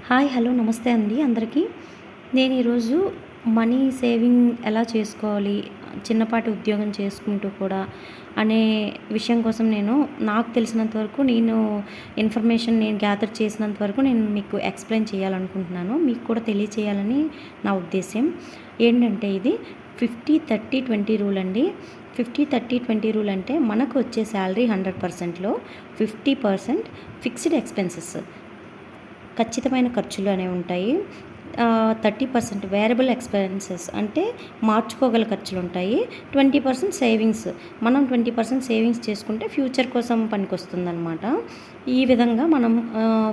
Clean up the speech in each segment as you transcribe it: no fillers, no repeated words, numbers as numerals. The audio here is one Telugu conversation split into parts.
హాయ్ హలో నమస్తే అండి అందరికీ. నేను ఈరోజు మనీ సేవింగ్ ఎలా చేసుకోవాలి, చిన్నపాటి ఉద్యోగం చేసుకుంటూ కూడా అనే విషయం కోసం నాకు తెలిసినంత వరకు ఇన్ఫర్మేషన్ గ్యాదర్ చేసినంత వరకు నేను మీకు ఎక్స్ప్లెయిన్ చేయాలనుకుంటున్నాను. మీకు కూడా తెలియచేయాలని నా ఉద్దేశ్యం. ఏంటంటే ఇది 50-30-20 రూల్ అండి. 50-30-20 రూల్ అంటే మనకు వచ్చే శాలరీ 100%లో 50% ఫిక్స్డ్ ఎక్స్పెన్సెస్, ఖచ్చితమైన ఖర్చులు అనేవి ఉంటాయి. 30% వేరబుల్ ఎక్స్పెన్సెస్ అంటే మార్చుకోగల ఖర్చులు ఉంటాయి. 20% సేవింగ్స్, మనం 20% సేవింగ్స్ చేసుకుంటే ఫ్యూచర్ కోసం పనికొస్తుందన్నమాట. ఈ విధంగా మనం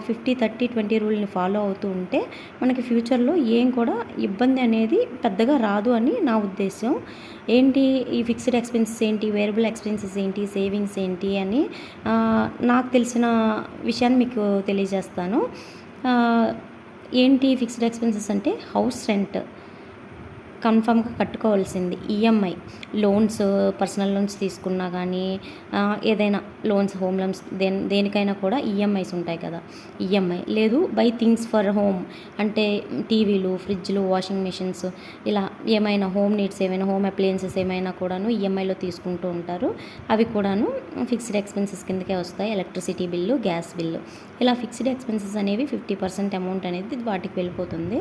50-30-20 రూల్ని ఫాలో అవుతూ ఉంటే మనకి ఫ్యూచర్లో ఏం కూడా ఇబ్బంది అనేది పెద్దగా రాదు అని నా ఉద్దేశం. ఏంటి ఈ ఫిక్స్డ్ ఎక్స్పెన్సెస్ ఏంటి, వేరబుల్ ఎక్స్పెన్సెస్ ఏంటి, సేవింగ్స్ ఏంటి అని నాకు తెలిసిన విషయాన్ని మీకు తెలియజేస్తాను. ఏంటి ఫిక్స్డ్ ఎక్స్పెన్సెస్ అంటే హౌస్ రెంట్ కన్ఫామ్గా కట్టుకోవాల్సింది, ఈఎంఐ లోన్స్, పర్సనల్ లోన్స్ తీసుకున్నా కానీ ఏదైనా లోన్స్, హోమ్ లోన్స్, దేనికైనా కూడా ఈఎంఐస్ ఉంటాయి కదా. ఈఎంఐ లేదు, బై థింగ్స్ ఫర్ హోమ్ అంటే టీవీలు, ఫ్రిడ్జ్లు, వాషింగ్ మెషిన్స్, ఇలా ఏమైనా హోమ్ నీడ్స్, ఏమైనా హోమ్ అప్లయన్సెస్ ఏమైనా కూడాను ఈఎంఐలో తీసుకుంటూ ఉంటారు. అవి కూడాను ఫిక్స్డ్ ఎక్స్పెన్సెస్ కిందకే వస్తాయి. ఎలక్ట్రిసిటీ బిల్లు, గ్యాస్ బిల్లు, ఇలా ఫిక్స్డ్ ఎక్స్పెన్సెస్ అనేవి 50% అమౌంట్ అనేది వాటికి వెళ్ళిపోతుంది.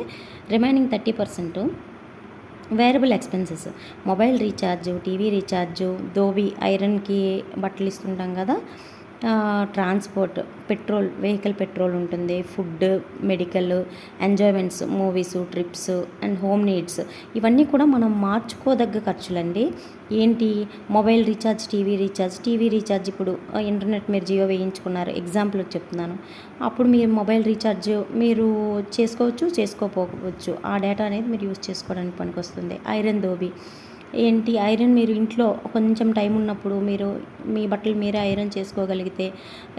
Remaining 30% variable expenses, mobile recharge, TV recharge, dhobi ఐరన్కి బట్టలు ఇస్తుంటాం కదా, ట్రాన్స్పోర్ట్, పెట్రోల్, వెహికల్ పెట్రోల్ ఉంటుంది, food, medical, enjoyments, movies, trips and home needs, ఇవన్నీ కూడా మనం మార్చుకోదగ్గ ఖర్చులండి. ఏంటి, మొబైల్ రీఛార్జ్, టీవీ రీఛార్జ్ ఇప్పుడు ఇంటర్నెట్ మీరు జియో వేయించుకున్నారు, ఎగ్జాంపుల్ చెప్తున్నాను. అప్పుడు మీరు మొబైల్ రీఛార్జ్ మీరు చేసుకోవచ్చు, చేసుకోకపోవచ్చు. ఆ డేటా అనేది మీరు యూజ్ చేసుకోవడానికి పనికొస్తుంది. ఐరన్ దోబి ఏంటి, ఐరన్ మీరు ఇంట్లో కొంచెం టైం ఉన్నప్పుడు మీరు మీ బట్టలు మీరే ఐరన్ చేసుకోగలిగితే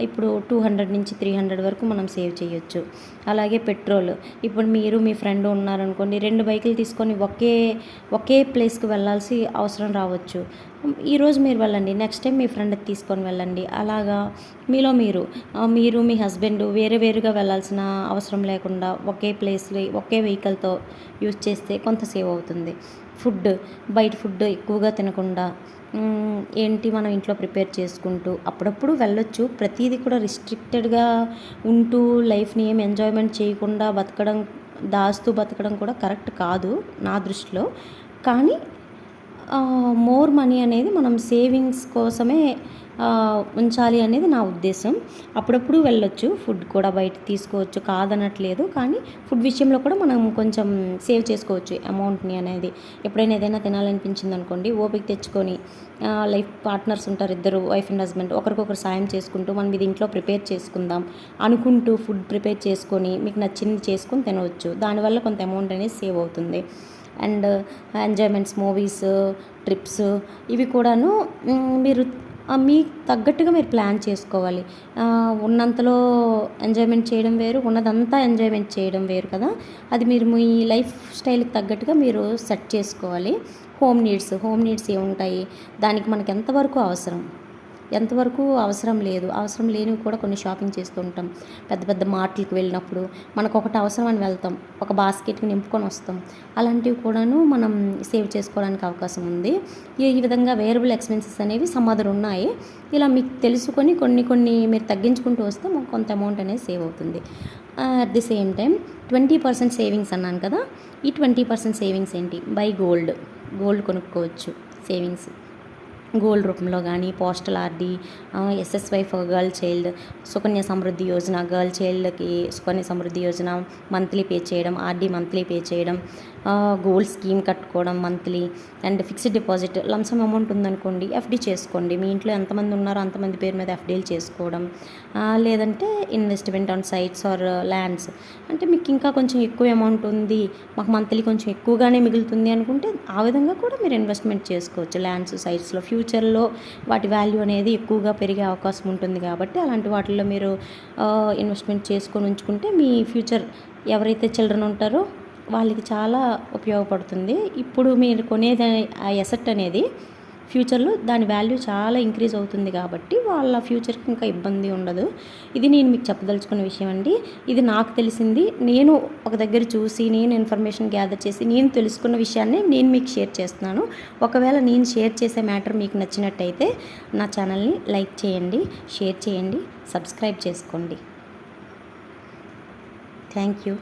ఇప్పుడు 200-300 వరకు మనం సేవ్ చేయొచ్చు. అలాగే పెట్రోల్, ఇప్పుడు మీరు మీ ఫ్రెండ్ ఉన్నారనుకోండి, 2 బైకులు తీసుకొని ఒకే ప్లేస్కి వెళ్ళాల్సి అవసరం రావచ్చు. ఈరోజు మీరు వెళ్ళండి, నెక్స్ట్ టైం మీ ఫ్రెండ్కి తీసుకొని వెళ్ళండి. అలాగా మీలో మీరు మీ హస్బెండ్ వేరుగా వెళ్ళాల్సిన అవసరం లేకుండా ఒకే ప్లేస్లో ఒకే వెహికల్తో యూజ్ చేస్తే కొంత సేవ్ అవుతుంది. ఫుడ్, బయట ఫుడ్ ఎక్కువగా తినకుండా ఏంటి మనం ఇంట్లో ప్రిపేర్ చేసుకుంటూ అప్పుడప్పుడు వెళ్ళొచ్చు. ప్రతిదీ కూడా రిస్ట్రిక్టెడ్గా ఉంటూ లైఫ్ని ఏం ఎంజాయ్మెంట్ చేయకుండా దాస్తూ బతకడం కూడా కరెక్ట్ కాదు నా దృష్టిలో. కానీ మోర్ మనీ అనేది మనం సేవింగ్స్ కోసమే ఉంచాలి అనేది నా ఉద్దేశం. అప్పుడప్పుడు వెళ్ళొచ్చు, ఫుడ్ కూడా బయట తీసుకోవచ్చు, కాదనట్లేదు. కానీ ఫుడ్ విషయంలో కూడా మనం కొంచెం సేవ్ చేసుకోవచ్చు అమౌంట్ని అనేది. ఎప్పుడైనా ఏదైనా తినాలనిపించింది అనుకోండి, ఓపిక తెచ్చుకొని లైఫ్ పార్ట్నర్స్ ఉంటారు, ఇద్దరు వైఫ్ అండ్ హస్బెండ్, ఒకరికొకరు సాయం చేసుకుంటూ మనం ఇది ఇంట్లో ప్రిపేర్ చేసుకుందాం అనుకుంటూ ఫుడ్ ప్రిపేర్ చేసుకొని మీకు నచ్చింది చేసుకొని తినవచ్చు. దానివల్ల కొంత అమౌంట్ అనేది సేవ్ అవుతుంది. అండ్ ఎంజాయ్మెంట్స్, మూవీస్, ట్రిప్స్, ఇవి కూడాను మీరు మీకు తగ్గట్టుగా మీరు ప్లాన్ చేసుకోవాలి. ఉన్నంతలో ఎంజాయ్మెంట్ చేయడం వేరు, ఉన్నదంతా ఎంజాయ్మెంట్ చేయడం వేరు కదా. అది మీరు మీ లైఫ్ స్టైల్కి తగ్గట్టుగా మీరు సెట్ చేసుకోవాలి. హోమ్ నీడ్స్ ఏముంటాయి, దానికి మనకి ఎంతవరకు అవసరం లేదు, అవసరం లేనివి కూడా కొన్ని షాపింగ్ చేస్తూ ఉంటాం. పెద్ద మార్ట్లకు వెళ్ళినప్పుడు మనకు ఒకటి అవసరం అని వెళ్తాం, ఒక బాస్కెట్కి నింపుకొని వస్తాం. అలాంటివి కూడాను మనం సేవ్ చేసుకోవడానికి అవకాశం ఉంది. ఈ విధంగా వేరబుల్ ఎక్స్పెన్సెస్ అనేవి సమాధానం ఉన్నాయి. ఇలా మీకు తెలుసుకొని కొన్ని మీరు తగ్గించుకుంటూ వస్తే మాకు కొంత అమౌంట్ అనేది సేవ్ అవుతుంది. At the same time 20% savings అన్నాను కదా. ఈ 20% సేవింగ్స్ ఏంటి, బై గోల్డ్ కొనుక్కోవచ్చు. సేవింగ్స్ గోల్డ్ రూపంలో కానీ, postal RD, SSY for girl child, Sukanya Samriddhi Yojana, girl చైల్డ్కి సుకన్య సమృద్ధి యోజన మంత్లీ పే చేయడం, ఆర్డీ మంత్లీ పే చేయడం, గోల్డ్ స్కీమ్ కట్టుకోవడం monthly, and fixed deposit lump sum amount ఉందనుకోండి ఎఫ్డీ చేసుకోండి. మీ ఇంట్లో ఎంతమంది ఉన్నారో అంతమంది పేరు మీద ఎఫ్డీలు చేసుకోవడం. లేదంటే investment on sites or lands, అంటే మీకు ఇంకా కొంచెం ఎక్కువ అమౌంట్ ఉంది, మాకు మంత్లీ కొంచెం ఎక్కువగానే మిగులుతుంది అనుకుంటే ఆ విధంగా కూడా మీరు ఇన్వెస్ట్మెంట్ చేసుకోవచ్చు ల్యాండ్స్, సైట్స్లో. ఫ్యూచర్లో వాటి వాల్యూ అనేది ఎక్కువగా పెరిగే అవకాశం ఉంటుంది కాబట్టి అలాంటి వాటిల్లో మీరు ఇన్వెస్ట్మెంట్ చేసుకొని ఉంచుకుంటే మీ ఫ్యూచర్ ఎవరైతే చిల్డ్రన్ ఉంటారో వాళ్ళకి చాలా ఉపయోగపడుతుంది. ఇప్పుడు మీరు కొనేది ఆ ఎసెట్ అనేది ఫ్యూచర్లో దాని వాల్యూ చాలా ఇంక్రీజ్ అవుతుంది కాబట్టి వాళ్ళ ఫ్యూచర్కి ఇంకా ఇబ్బంది ఉండదు. ఇది నేను మీకు చెప్పదలుచుకున్న విషయం అండి. ఇది నాకు తెలిసింది, నేను ఒక దగ్గర చూసి నేను ఇన్ఫర్మేషన్ గ్యాదర్ చేసి నేను తెలుసుకున్న విషయాన్ని నేను మీకు షేర్ చేస్తున్నాను. ఒకవేళ నేను షేర్ చేసే మ్యాటర్ మీకు నచ్చినట్టయితే నా ఛానల్ని లైక్ చేయండి, షేర్ చేయండి, సబ్స్క్రైబ్ చేసుకోండి. Thank you.